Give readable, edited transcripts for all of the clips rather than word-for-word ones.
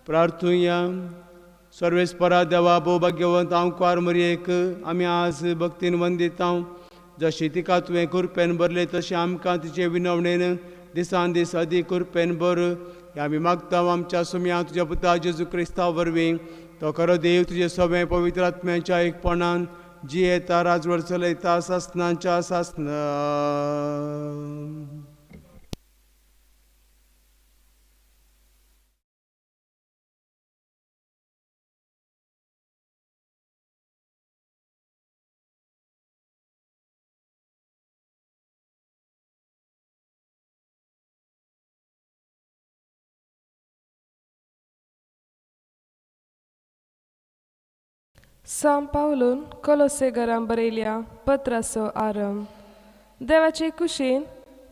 प्रार्थुया. सर्वेस्परा देवा भोभाग्यवंत हांव कुंवार मरयेक आमी आज भक्तीन वंदिता. जशी तिका तुवें कृपेन भरले तशें आमकां तिचे विनवणेन दिसान दीस अदीक कृपेन भर. हें आमी मागता आमच्या सुमया तुज्या पुता जेजू क्रिस्ता वरवीं. तो खरो देव तुजे सगळें पवित्र आत्म्याच्या एकपणान जी येता राजवट चलयता सासनाच्या सासना. साम पावलून कोलोसेगरां बरयल्या पत्राचो आरंभ. देवाचे कुशीन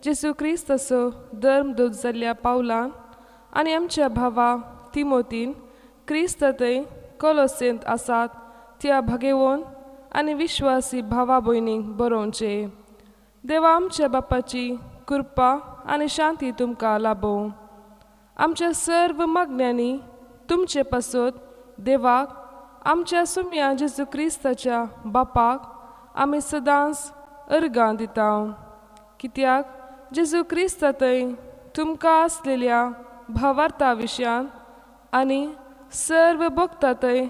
जेसू क्रिस्ताचो धर्मदूत जाल्ल्या पावलान आनी आमच्या भावा तिमोतीन क्रिस्त थंय कोलोसेंत आसात त्या भागेवोन आनी विश्वासी भावा भयणींक बरोवचे. देवा आमच्या बापाची कृपा आनी शांती तुमकां लाभो. आमच्या सर्व मागण्यांनी तुमचे पासत देवाक आमच्या सुमया जेजू क्रिस्ताच्या बापाक आमी सदांच अर्गां दिता. कित्याक जेजू क्रिस्त थंय तुमकां आसलेल्या भावार्था विशयान आनी सर्व भक्तां थंय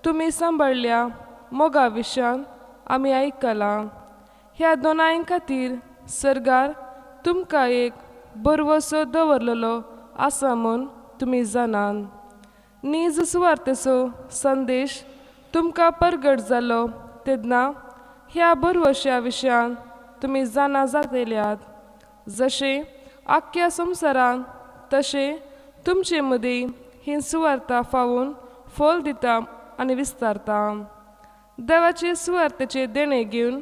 तुमी सांबाळल्या मोगा विशयान आमी आयकलां. ह्या दोनांय खातीर सर्गार तुमकां एक बरवसो दवरलेलो आसा म्हूण तुमी जाणात. नीज सुवार्तेचो संदेश तुमकां परगट जालो तेन्ना ह्या बरवश्या विशयान तुमी जाणा जातल्यात. जशें आख्ख्या संवसारान तशें तुमचे मदीं ही सुवार्ता फावून फोल दिता आनी विस्तारता. देवाचे सुवार्तेचे देणे घेवन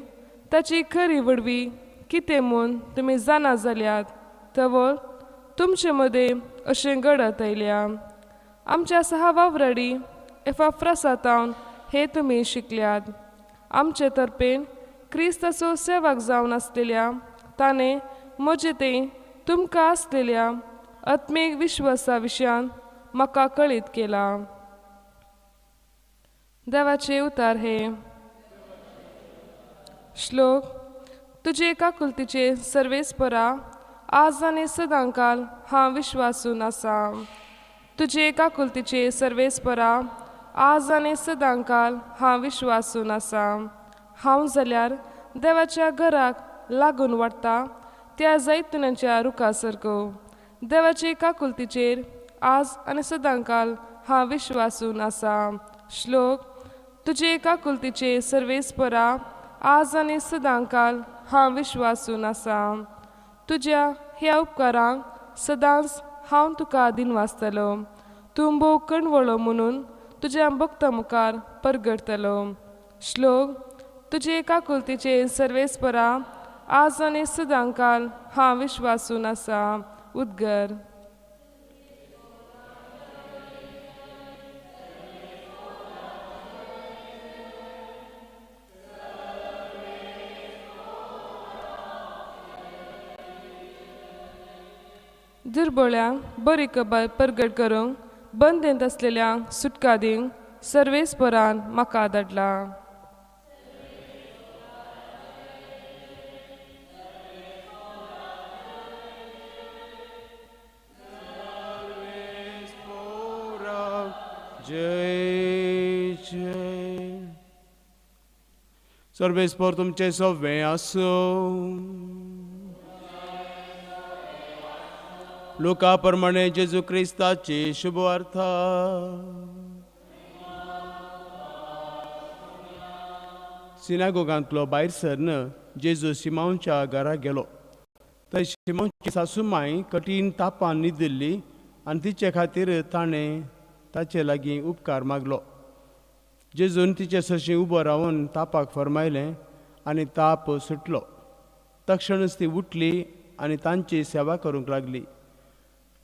ताची खरी वडवी कितें म्हूण तुमी जाणा जाल्यात तवळ तुमचे मदें अशें घडत आयल्या. आमच्या सहा वावराडी एफाफ्रासातावन हे तुमी शिकल्यात. आमचे तर्फेन क्रिस्ताचो सेवक जावन आसलेल्या ताणें म्हजे ते तुमकां आसलेल्या आत्मीक विश्वासा विशयान म्हाका कळीत केला. देवाचे उतार हे श्लोक. तुजे काकुलतीचे सर्वेस्परा आज आनी सदांकाल हांव विश्वासून आसा. तुजे काकुलतीचे सर्वेस्परा आज आनी सदांकाल हांव विश्वासून आसा. हांव जाल्यार देवाच्या घराक लागून वाडटा त्या जैतुनाच्या रुखा सारको. देवाचे काकुलतीचेर आज आनी सदांकाल हांव विश्वासून आसा. श्लोक. तुजे काकुलतीचे सर्वेस्परा आज आनी सदांकाल हांव विश्वासून आसा. तुज्या ह्या उपकारांक सदांच हांव तुका दिनवासतलो. तूं भोव कणवळो म्हणून तुज्या भक्ता मुखार परगडतलो. श्लोक. तुजे काकुलतीचे सर्वेस्परा आज आनी सदांकाल हांव विश्वासून आसा. उद्गार. दुर्बळ्यांक बरी खबर परगट करूंक बंदेंत असलेल्यांक सुटका दिवंक सर्वेस्परान म्हाका धाडला. जय जय. सर्वेस्पर तुमचे सव्वे आसो. लोका प्रमाणे जेजू क्रिस्ताची शुभवार्ता. सिनागोगांतलो भायर सरन जेजू शिमोनच्या घरा गेलो. थंय शिमोनची सासूमाय कठीण तापान न्हिदिल्ली आनी तिचे खातीर ताणें ताचे लागीं उपकार मागलो. जेजून तिचे सरशी उबो रावन तापाक फरमायलें आनी ताप सुटलो. तक्षणच ती उठली आनी तांची सेवा करूंक लागली.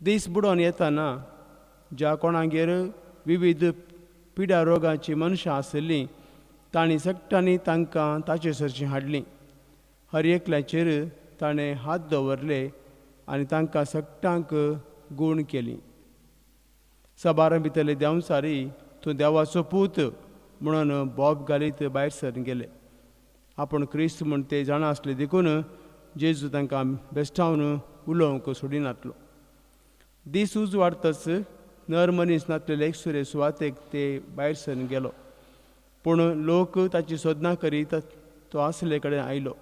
दीस बुडोवन येताना ज्या कोणागेर विविध पिडा रोगाची मनशां आसलीं तांणी सगळ्यांनी तांकां ताचे सरशीं हाडलीं. हर एकल्याचेर ताणें हात दवरले आनी तांकां सगळ्यांक गूण केली. सबारा भितरले देंवसारी तूं देवाचो पूत म्हणून बोब घालीत भायर सरून गेले. आपूण क्रिस्त म्हूण ते जाणा आसले देखून जेजू तांकां बेश्टावन उलोवंक सोडिनातलो. दीस उजवाडतच नर मनीस नासलेले एकसुरे सुवातेक ते भायर सरून गेलो. पूण लोक ताची सोदना करीत तो आसले कडेन आयलो.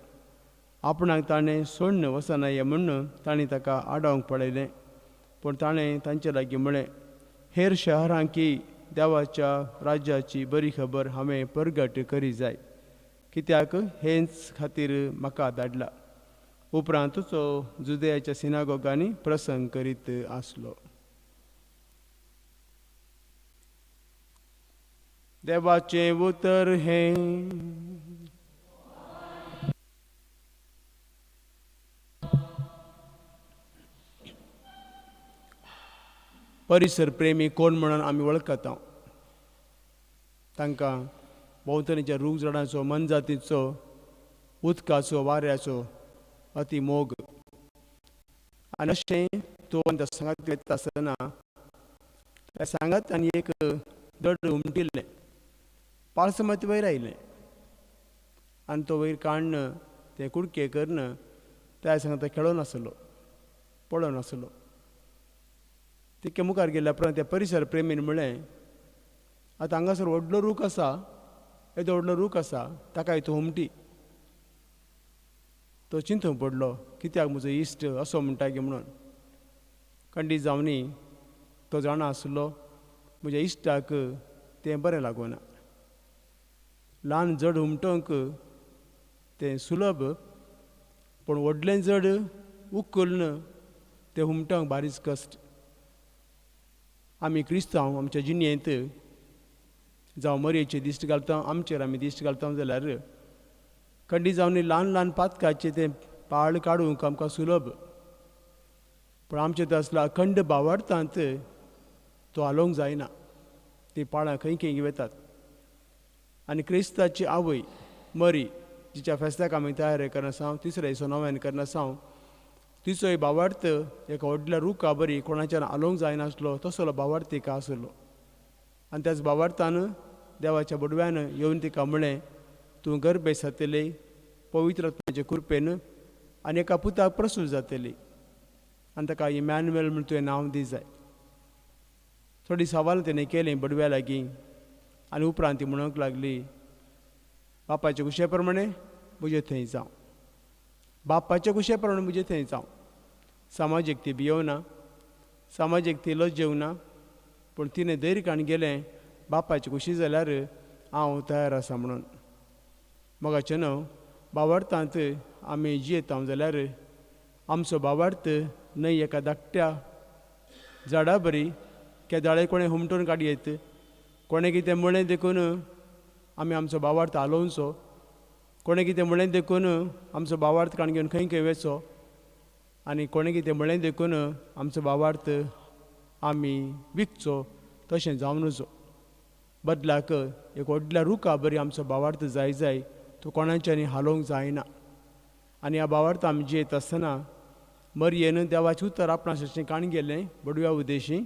आपणाक ताणें सोडून वचनाय म्हूण तांणी ताका आडावंक पळयलें. पूण ताणें तांचे लागीं म्हळें, हेर शहरांकी देवाच्या राज्याची बरी खबर हांवें परगट करी जाय, कित्याक हेच खातीर म्हाका धाडला. उपरांत तो जुदेयाच्या सिनागोगांनी प्रसंग करीत आसलो. देवाचें उतर हें. परिसर प्रेमी कोण म्हणून आमी वळखता. तांकां भोंवतणीच्या रूख झाडांचो, मनजातीचो, उदकाचो, वाऱ्याचो अति मोग. आनी अशें तो त्या सांगात वयता आसतना त्या सांगात आनी एक दड उमटिल्लें. पाळस मात वयर आयलें आनी तो वयर काडन ते कुडके करन त्या सांगात खेळो नासलो, पळो नासलो. तितके मुखार गेल्या उपरांत त्या परिसर प्रेमीन म्हळें, आतां हांगासर व्हडलो रूख आसा, येदो व्हडलो रूख आसा, ताका तूं हुमटी. तो चिंतूंक पडलो, कित्याक म्हजो इश्ट असो म्हणटा गे म्हणून. खंडीत जावनी तो जाणा आसलो म्हज्या इश्टाक तें बरें लागोना. ल्हान जड हुमटोवंक तें सुलभ, पूण व्हडलें जड उखलून तें हुमटोवंक बारीच कश्ट. आमी क्रिस्तांव आमच्या जिणेंत जावं मरयेचे दिश्ट घालता, आमचेर आमी दिश्ट घालता जाल्यार खंडीत जावन ल्हान ल्हान पातकाचे तें पाळ काडूंक आमकां सुलभ. पूण आमचे तो असलो अखंड भावार्थांत तो आलोवंक जायना. ती पाळां खंय खंय वेतात. आनी क्रिस्ताची आवय मरी, जिच्या फेस्ताक आमी तयार करनासांव, तिसऱ्या दिसा नव्यान करनासांव, तिचोय भावार्थ एका व्हडल्या रुखा बरी कोणाच्यान आलोवंक जायनासलो तसलो भावार्थ तिका आसलो. आनी त्याच भावार्थान देवाच्या बडव्यान येवन तिका म्हळें, तूं गर्भे जातली पवित्र आत्म्याचे कृपेन आनी एका पुताक प्रसूत जातली आनी ताका इमॅन्युएल म्हूण तुवें नांव दी जाय. थोडी सवाल तेणें केलीं बडव्या लागीं आनी उपरांत ती म्हणूंक लागली, बापाचे कुशे प्रमाणे म्हजे थंय जावं, बापाचे कुशे प्रमाणे म्हजे थंय जावं. समाजीक ती भियोवना, समाजीक ती लज्जवना, पूण तिणें धैर्यकान गेलें, बापाची कुशी जाल्यार हांव तयार आसा म्हणून. मोगाचे न्हय, भावार्थांत आमी जियेता जाल्यार आमचो भावार्थ न्हय एका धाकट्या झाडा बरी केदाळे कोणें हुमटून काडयेत, कोणें कितें म्हळें देखून आमी आमचो भावार्थ आलोवचो, कोणें कितें म्हळें देखून आमचो भावार्थ काण घेवन खंय खंय वचो, आनी कोणें कितें म्हळें देखून आमचो भावार्थ आमी विकचो, तशें जावं नजो. बदलाक एक व्हडल्या रुखा बरी आमचो भावार्थ जाय जाय, तो कोणाच्यांनी हालोवंक जायना. आनी ह्या भावार्थ आमी जियेत आसतना मरयेन देवाचें उतर आपणाचें काण गेलें बडव्या उद्देशी,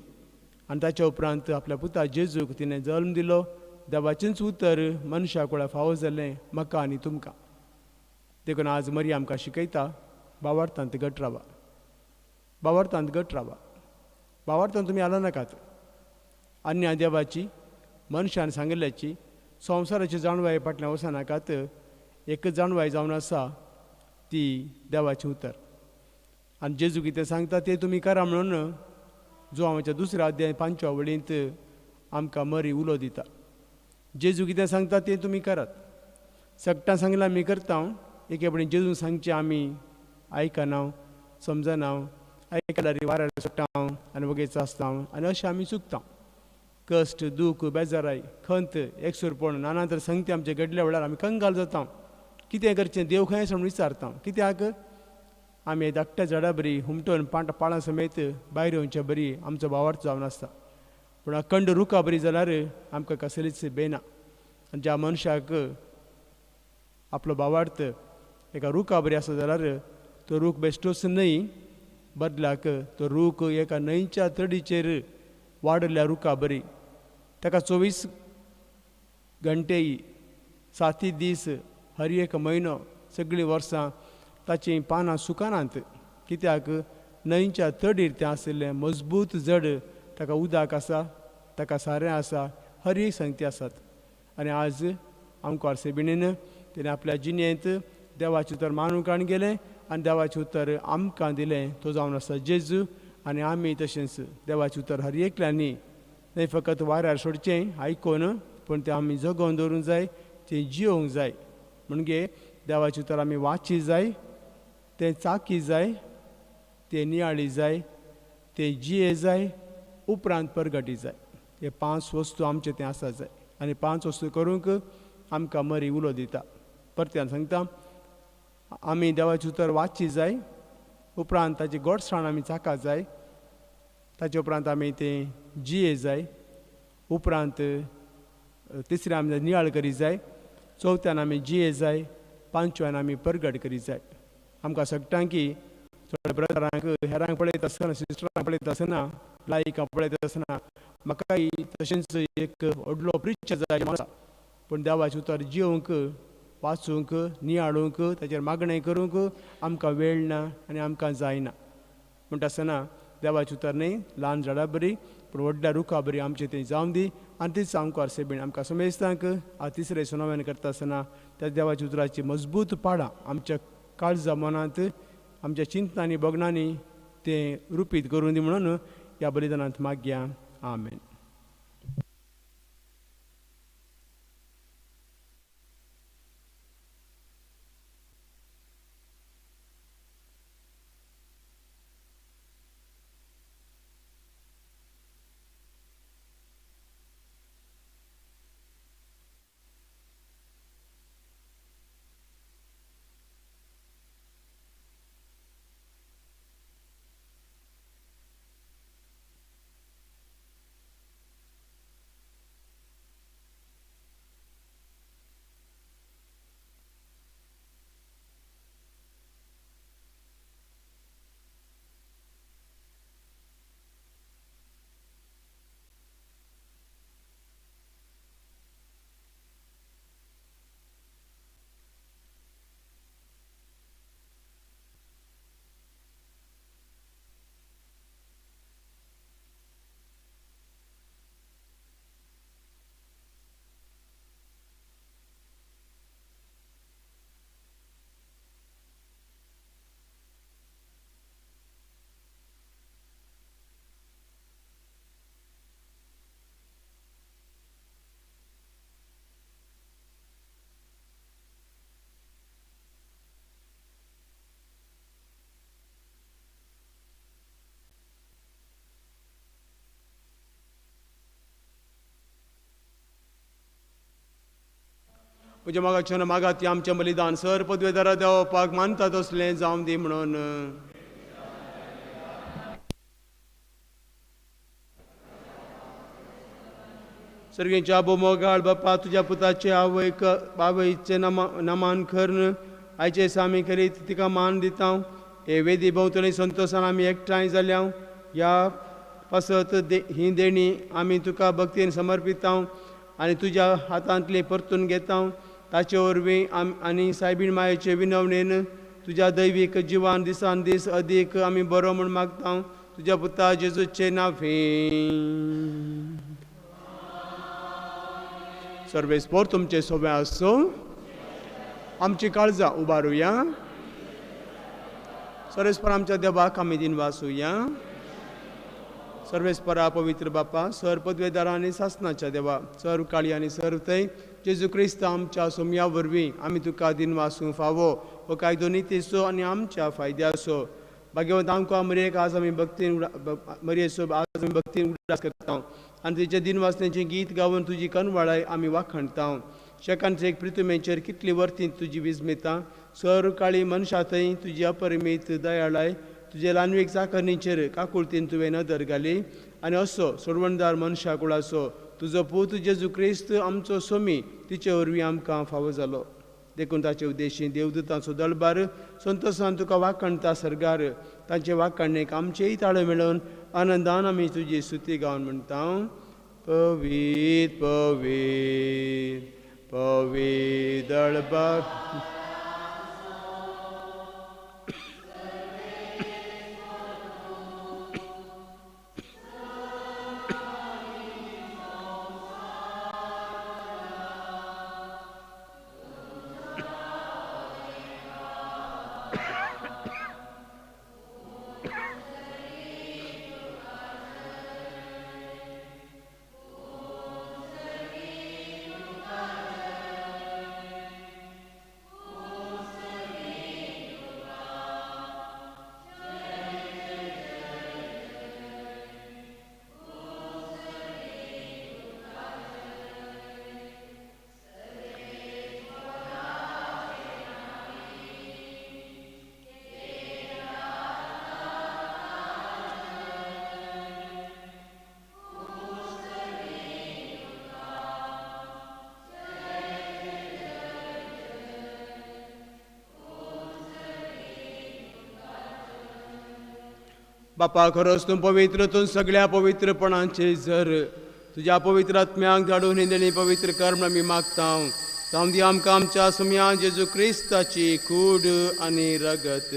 आनी ताच्या उपरांत आपल्या पुता जेजूक तिणें जल्म दिलो. देवाचेंच उतर मनशाक म्हळ्यार फावो जालें म्हाका आनी तुमकां. देखून आज मरी आमकां शिकयता, भावार्थांत घट रावा, भावार्थांत घट रावा. भावार्थांत तुमी आला नाकात. अन्या देवाची, मनशान सांगिल्ल्याची, संवसाराची जाणवाय फाटल्यान वचनाकात. एकच जाणवाय जावन आसा ती देवाचें उतर. आनी जेजू कितें सांगता तें तुमी करा म्हणून जो हांवेच्या दुसऱ्या अध्याय 5व्या वळींत आमकां मरी उलो दिता. जेजू कितें सांगता तें तुमी करात. सगटां सांगलां आमी करता, एके फुडें जेजून सांगचें आमी आयकना, समजना, आयकल्यार वाऱ्यार सुट्टा आनी वगेच आसता आनी अशें आमी चुकता. कश्ट, दूख, बेजाराय, खंत, एकसुरपण, नाना तर संगती आमचे घडल्या वेळार आमी कंगाल जाता. कितें करचें देव खंय आसा म्हूण विचारता. कित्याक आमी धाकट्या झाडा बरी हुमटोवन पाळां समेत भायर येवचे बरी आमचो भावार्थ जावन आसता. पूण अखंड रुखा बरी जाल्यार आमकां कसलीच बेना. आनी ज्या मनशाक आपलो भावार्थ एका रुखा बरी आसा जाल्यार तो रूख बेश्टोच न्हय, बदलाक तो रूख एका न्हंयच्या तडीचेर वाडल्या रुखा बरी. ताका 24 घंटेय 7 दीस हर एक म्हयनो सगळीं वर्सां ताचीं पानां सुकानात. कित्याक न्हंयच्या तडीर तें आशिल्लें मजबूत जड, ताका उदक आसा, ताका सारें आसा, हर एक संगती आसात. आनी आज आमकां आरसेबिणीन तेणें आपल्या जिणेंत देवाचें उतर मानून गेलें आनी देवाचें उतर आमकां दिलें. तो जावन आसा जेजू. आनी आमी तशेंच देवाचें उतर हर एकल्यांनी न्हय फकत वाऱ्यार सोडचें आयकून, पूण तें आमी जगोवन दवरूंक जाय, तें जियोंक जाय. म्हणजे देवाचें उतर आमी वाची जाय, तें चाकी जाय, तें नियाळी जाय, तें जिये जाय, उपरांत परगटी जाय. हे 5 वस्तू आमचे तें आसा जाय. आनी 5 वस्तू करूंक आमकां मरी उलो दिता. परत्यान सांगता, आमी देवाचें उतर वाची जाय, उपरांत ताची गोडसाण आमी चाका जाय, ताचे उपरांत आमी तें जिये जाय, उपरांत तिसऱ्या आमी नियाळ करी जाय, चवथ्यान आमी जिये जाय, पांचव्यान आमी परगट करी जाय. आमकां सांगता की थोड्या ब्रदरांक हेरांक पळयत आसतना, सिस्टरांक पळयत आसतना, लायकांक पळयत आसतना म्हाकाय तशेंच एक व्हडलो प्रिच्चर जाय आसा. पूण देवाचें उतर जियोंक, वाचूंक, नियाळूंक, ताचेर मागणें करूंक आमकां वेळ ना आनी आमकां जायना. म्हणटा आसतना देवाचें उतर न्ही ल्हान झाडां बरी, पूण व्हडल्या रुखा बरी आमचें तें जावन दी. आनी तीच आमकां आरसेबीण आमकां समेस्तांक तिसरे सुनावेन करता आसतना त्या देवाच्या उतराची मजबूत पाडां आमच्या काळजा मनांत, आमच्या चिंतनांनी बगणांनी तें रुपीत करून दी म्हणून ह्या बलिदानांत मागया. आमेन. म्हज्या मागाच्यान मागात ती आमचें बलिदान सर पदवेदारा देवपाक मानता तसलें जावं दी म्हणून. सर्गेच्या बोमोगाळ बाप्पा तुज्या पुताचे आवयचे नमान खर्न आयचे सामी करीत तिका मान दिता. हे वेदी भोंवतणी संतोशान आमी एकठांय जाल्या. ह्या पासत ही देणी आमी तुका भक्तीन समर्पिता आनी तुज्या हातांतली परतून घेता. ताचे वरवीं आनी सायबीण मायेचे विनवणेन तुज्या दैवीक जिवान दिसान दीस अदीक आमी बरो म्हूण मागता. तुज्या पुता जेजूचे नांवें. सर्वेस्पोर तुमचे सोबे आसो. आमची काळजां उबारुया. सर्वेस्पर आमच्या देवाक आमी दिन वासुया. सर्वेस्परा पवित्र बापा, सर पदवेदारा आनी सासणाच्या देवा, सर काळी आनी सर थंय जेजू क्रिस्त आमच्या सोमया वरवीं आमी तुका दिन वासूंक फावो. हो कायदो नितीचो आनी आमच्या फायद्याचो. भाग्यवंत आमकां मरयेक आज आमी भक्तीन मरयेचो आज आमी भक्तीन उदास करता आनी तुजें दिन वाचण्याचें गीत गावन तुजी कनवाळाय आमी वाखणता. शेकांचे एक प्रितुमेचेर कितली वर्ती तुजी विजमिता. सर काळी मनशां थंय तुजी अपरिमीत दयाळाय तुजे ल्हानवीक चाकरणीचेर काकुळतीन तुवें नदर घाली. आनी असो सोडवणदार मनशा कुळाचो तुजो पूत जेजू क्रिस्त आमचो सोमी तिचे वरवीं आमकां फावो जालो. देखून ताचे उद्देशी देवदूतांचो दळबार संतोशान तुका वाखणटा सरगार. तांचे वाखणणेक आमचेय ताळे मेळोवन आनंदान आमी तुजी स्तुती गावन म्हणटा. पवित्र पवित्र पवित्र दळबार बापा खरोच तूं पवित्र, तूं सगळ्या पवित्रपणांचे झर. तुज्या पवित्र आत्म्यांक धाडून हिंदणी पवित्र कर म्हण आमी मागता. जावं दी आमकां आमच्या सुम्या जेजू क्रिस्ताची कूड आनी रगत.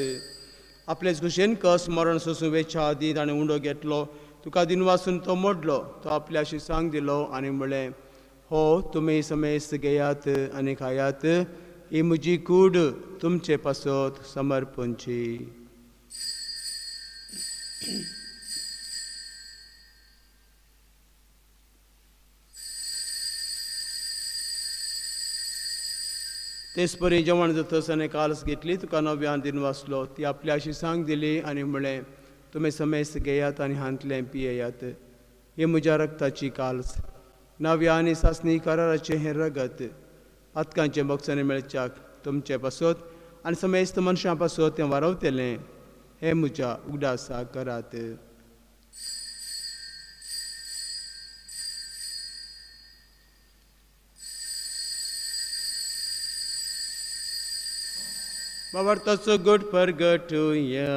आपलेच कुशेन कस मरण सोसूं वेच्या आदी ताणें उंडो घेतलो. तुका दिन वाचून तो मोडलो. तो आपल्याशी सांग दिलो आनी म्हळें, हो तुमी समेस्त घेयात आनी खायात. ही म्हजी कूड तुमचे पासत समर्पणची. तेच परी जेवण जातस आनी कालस घेतली. तुका नव्यान दिन वाचलो. ती आपल्याशी सांग दिली आनी म्हळें, तुमी समेस्त घेयात आनी हांतलें पियेयात. ही म्हज्या रक्ताची काल्स, नव्या आनी सासणी कराराचें हें रगत. आतकांचे मोक्षाने मेळच्याक तुमचे पासत आनी समेस्त मनशां पासत तें वारवतलें. हें म्हज्या उगडासा करात. बाबार्ताचो गोड परगटुया.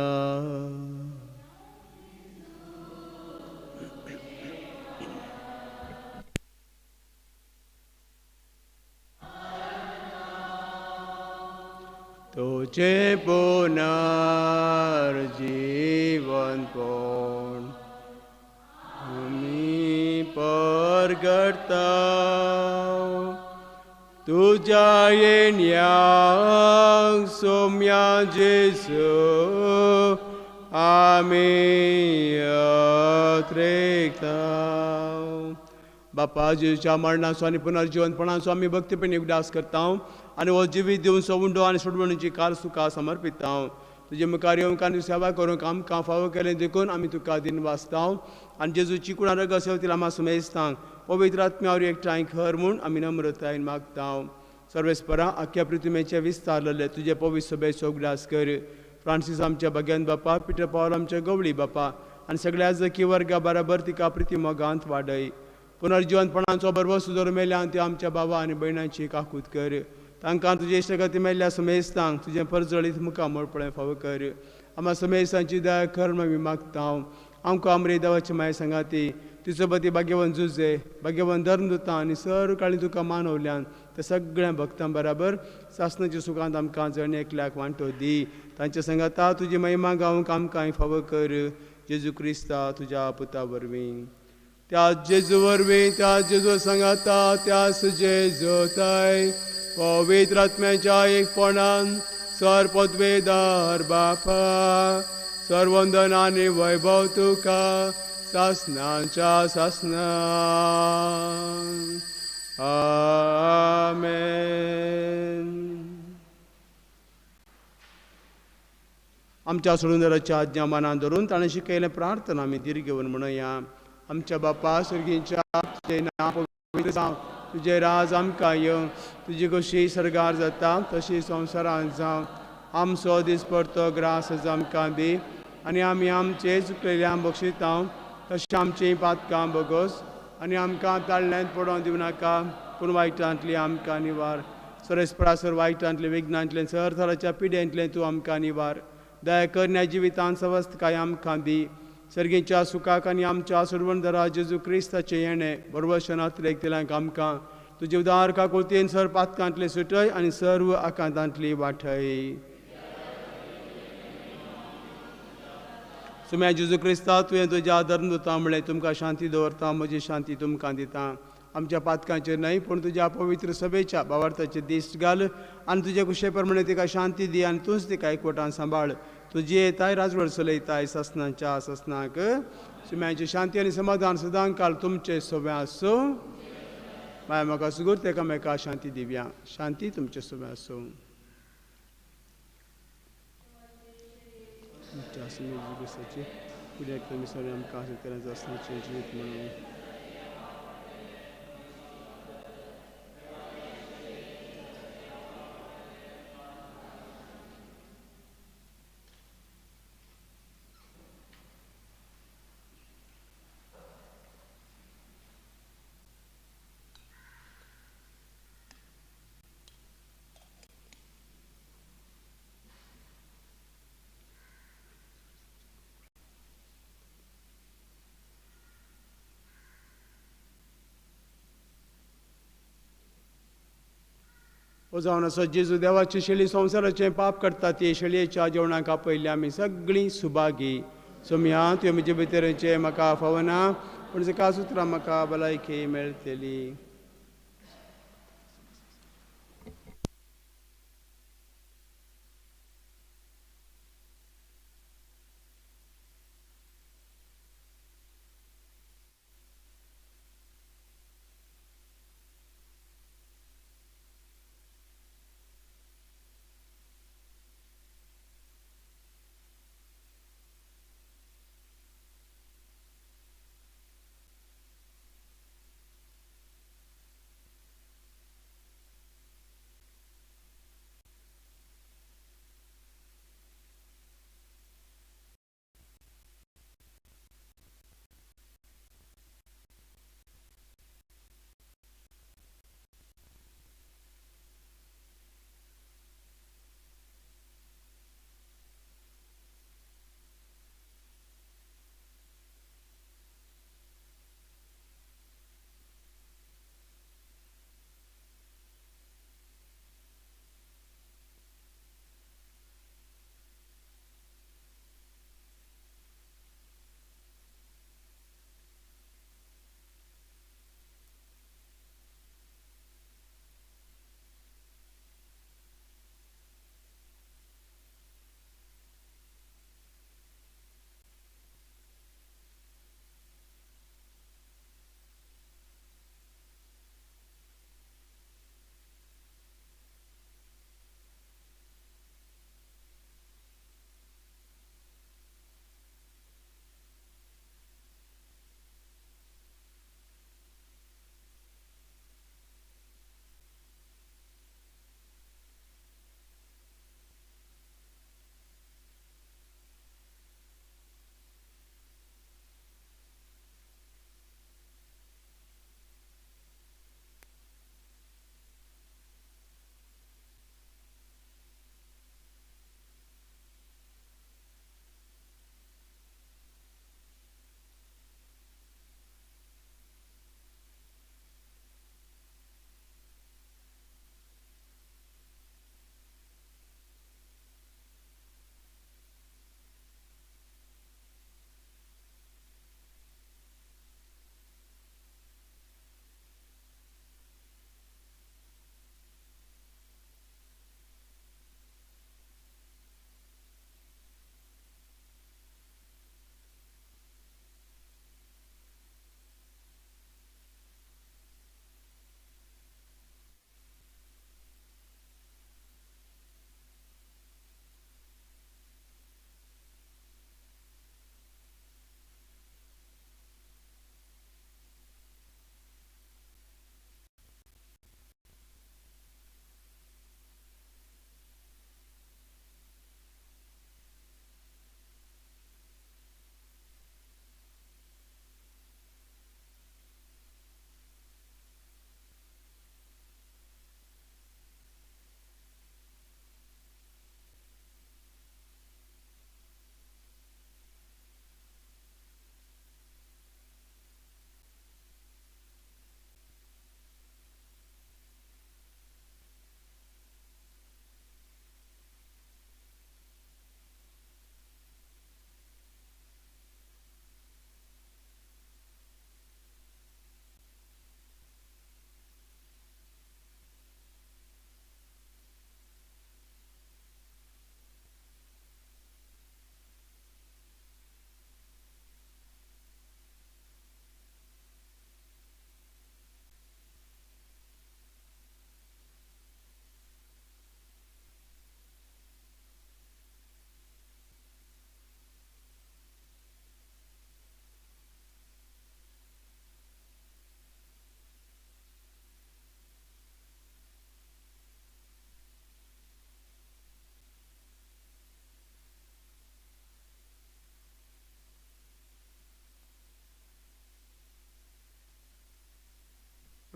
तुझे पुनर्जीवन आम्ही परगटता. तुझ्या येण्याक सोम्या जेजू आमी अत्रेकता. बापा जेजूच्या मरणाचो आनी पुनर्जीवनपणाचो आमी भक्तीपणी उगडास करता आनी हो जिवीत दिवन सोडूंडो आनी सोडवणीची काल तुका समर्पिता. तुजे मुखार येवंक सेवा करूंक आमकां फावो केलें देखून आमी तुका दिन वाचता आनी जेजूची कुणा रग सेवतील आम्हा सुमेस्तांक पवित्र आत्म्यावर एकठांय खर म्हूण आमी नम्रतायेन मागता. सर्वेस्परा आख्या पृथ्वीचे विस्तारलेले तुजे पवित्र सभेचो उगडास कर. फ्रांसीस आमच्या भगेन बापा, पिटर पॉल आमच्या गवळी बापा आनी सगळ्या जकी वर्गा बराबर तिका प्रिती मोगांत वाडय. पुनर्जीवनपणाचो बरोबर सुदोर मेल्यान त्यो आमच्या भावा आनी भयणांची काकूत कर. तांकां तुजे इश्टगती मेल्ल्या समेस्तांक तुजें परजळीत मुखार मोडपळें फावो कर. आम्हा समेस्तांची दया कर म्हूण आमी मागता. आमकां आमरे देवाची माय सांगाती तिचो पती भाग्यवन जुजे, भाग्यवन धर्मदुतां आनी सर काळी तुका मानवल्यान त्या सगळ्या भक्तां बराबर सासणाच्या सुखांत आमकां जण एकल्याक वांटो दी. तांच्या सांगाता तुजी महिमा गावंक आमकां फावो कर. जेजू क्रिस्ता तुज्या पुता वरवीं, त्या जेजू वरवीं, त्या जेजू सांगाता, त्याच जेजूताय पवित्र आत्म्याच्या एकपणान सर पदवेदार बापा सर्वंदन आनी वैभव तुका सासणांच्या सासणान. आमेन. आमच्या सोडूंदराच्या आज्ञा मनान धरून ताणें शिकयलें प्रार्थना आमी दीर्घ घेवन म्हणया. आमच्या बापा सुर्गीच्या तुजें नांव पवित्र जावं, तुजें राज आमकां येवं, तुजी कशी सरगार जाता तशी संवसारांत जावं. आमचो दिसपडतो ग्रास आमकां दी आनी आमी आमचे चुकलेल्यांक बक्षिता तशें आमचीं पातकां बगोस आनी आमकां ताळ्यांत पडोवंक दिवं नाका पूण वायटांतली आमकां निवार. परस्परासर वायटांतले विघ्नांतले सहर्थालाच्या पिड्यांतले तूं आमकां निवार दया करण्या जिवितांत सवस्त काय आमकां दी सर्गेच्या सुखाक आनी आमच्या सुरवणदरा जेजू क्रिस्ताचे येणे बरोबर शनांतलेक तेलांक आमकां तुजे उदार काकुळतेन सर पातकांतले सुटय आनी सर्व आकांतांतली वाठय सुम्या जेजू क्रिस्ता तुवें तुज्या धर्मदुता म्हणलें तुमकां शांती दवरता म्हजी शांती तुमकां दिता आमच्या पातकांचेर न्हय पूण तुज्या पवित्र सभेच्या भावार्थाचेर दिश्ट घाल आनी तुजे कुशे प्रमाणे तिका शांती दी आनी तूंच तिका एकवटान सांबाळ तुजी येताय राजवड चलयताय ससनांच्या ससनाक सुम्याची शांती आनी समाधान सदां काल तुमचे सोबे आसूं माय म्हाका सुगूर तेका मेका शांती दिव्या शांती तुमचे सोबे आसूं पुढे कमी सगळें आमकां करायचं असण्याचें जिवीत म्हणून हो जावन असो जेजू देवाची शेळी संवसाराचें पाप करता ती शेळयेच्या जेवणाक आपयली आमी सगळीं सुभागी सोम्या तुवें म्हजे भितरचे म्हाका फावना पूण जेका सुत्रां म्हाका भलायकी मेळटली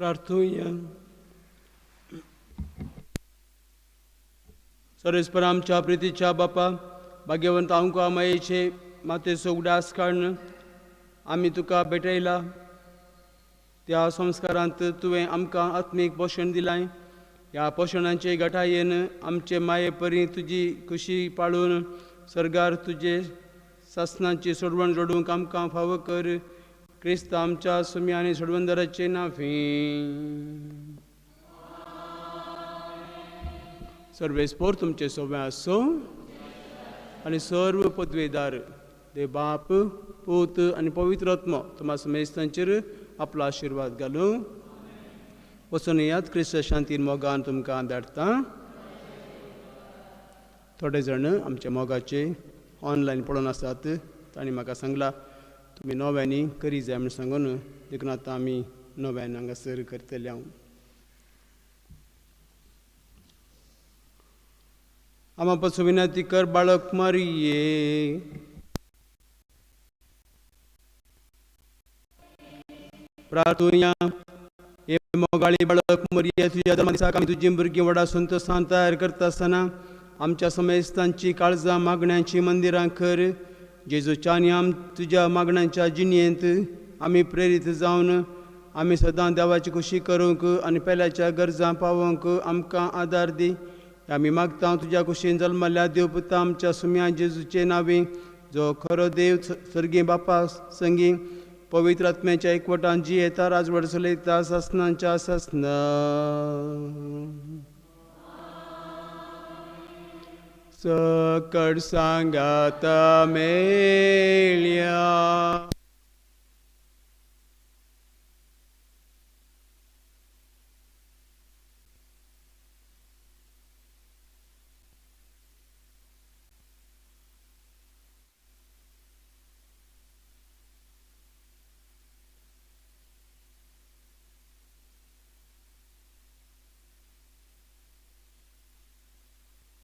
प्रार्थूया. सर्वेस्पर आमच्या प्रितीच्या बापा, भाग्यवंत आमकां मायेचे मातेचो उडास काडून आमी तुका भेटयला. त्या संस्कारांत तुवें आमकां आत्मीक पोशण दिलां. ह्या पोशणाचे घटायेन आमचे माये परी तुजी खुशी पाळून सर्गार तुजे सासनाची सोडवण जोडूंक आमकां फावो कर. क्रिस्त आमच्या सुमी आनी सोडवंदराचे नांवें. सर्वेस्पोर तुमचे सोबे आसो आनी सर्व पदवेदार देव बाप, पूत आनी पवित्र आत्मा तुम्हा समेस्तांचेर आपलो आशिर्वाद घालूं. वचून येयात, क्रिस्त शांतीन मोगान तुमकां धाडटा. थोडे जाण आमच्या मोगाचे ऑनलायन पळोवन आसात. तांणी म्हाका सांगला तुमी नव्यांनी करी जाय म्हूण सांगून देखून आतां आमी नव्यान हांगासर करतले. हांव आमा पासून विनंती कर बाळक मारिये. प्रार्थूया. हे मोगाळी बाळक मरिये, तुझ्या जल्मा दिसाक आमी तुजी भुरगीं व्हडा संतोशान तयार करता आसतना आमच्या समेस्तांची काळजां मागण्यांची मंदिरां कर. जेजूच्या आनी तुज्या मागण्यांच्या जिणयेंत आमी प्रेरीत जावन आमी सदां देवाची खुशी करूंक आनी पेल्याच्या गरजां पावोवंक आमकां आदार दी. आमी मागता तुज्या कुशीन जल्मल्ल्या देव पुता आमच्या सुम्या जेजूचे नांवे, जो खरो देव सर्गी बापा संगी पवित्र आत्म्याच्या एकवटान जी येता राजवड चलयता सासनांच्या सासना. सकट सांगाता मेल्या.